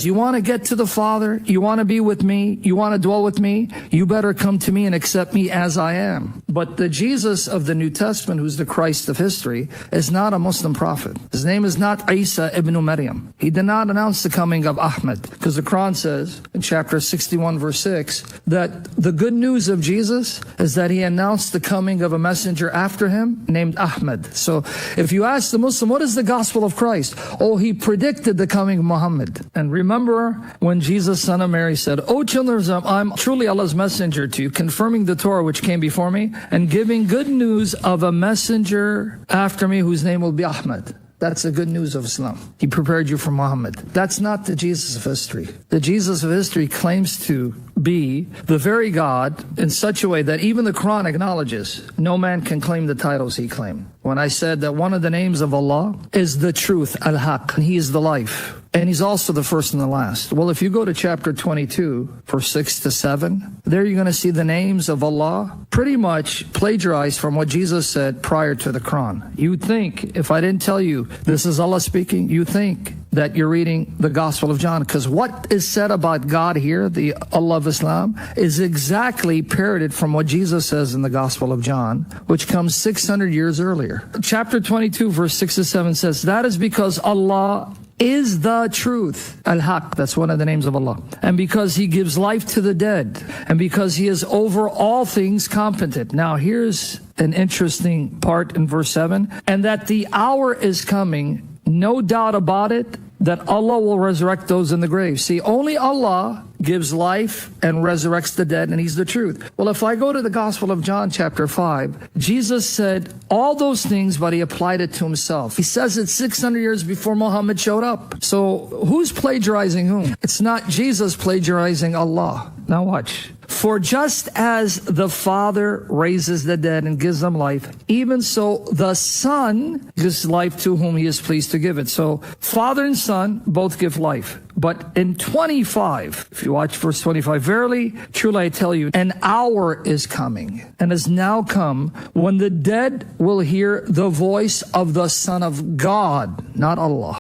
You want to get to the Father, you want to be with me, you want to dwell with me, you better come to me and accept me as I am. But the Jesus of the New Testament, who's the Christ of history, is not a Muslim prophet. His name is not Isa ibn Maryam. He did not announce the coming of Ahmed, because the Quran says in chapter 61 verse 6 that the good news of Jesus is that he announced the coming of a messenger after him named Ahmed. So if you ask the Muslim, what is the gospel of Christ? Oh, he predicted the coming of Muhammad. And remember when Jesus, son of Mary, said, O children of Israel, I'm truly Allah's messenger to you, confirming the Torah which came before me, and giving good news of a messenger after me whose name will be Ahmed. That's the good news of Islam. He prepared you for Muhammad. That's not the Jesus of history. The Jesus of history claims to be the very God in such a way that even the Quran acknowledges no man can claim the titles he claimed. When I said that one of the names of Allah is the truth, Al-Haq, and He is the life. And He's also the first and the last. Well, if you go to chapter 22, verse 6 to 7, there you're going to see the names of Allah pretty much plagiarized from what Jesus said prior to the Quran. You'd think, if I didn't tell you this is Allah speaking, you think that you're reading the Gospel of John, because what is said about God here, the Allah of Islam, is exactly parroted from what Jesus says in the Gospel of John, which comes 600 years earlier. Chapter 22, verse 6 to 7 says, that is because Allah is the truth, Al-Haq, that's one of the names of Allah, and because He gives life to the dead, and because He is over all things competent. Now here's an interesting part in verse 7, and that the hour is coming, no doubt about it, that Allah will resurrect those in the grave. See, only Allah gives life and resurrects the dead, and He's the truth. Well, if I go to the Gospel of John, chapter 5, Jesus said all those things, but He applied it to Himself. He says it 600 years before Muhammad showed up. So who's plagiarizing whom? It's not Jesus plagiarizing Allah. Now watch. For just as the Father raises the dead and gives them life, even so the Son gives life to whom He is pleased to give it. So Father and Son both give life. But in 25, if you watch verse 25, verily, truly I tell you, an hour is coming and has now come when the dead will hear the voice of the Son of God, not Allah.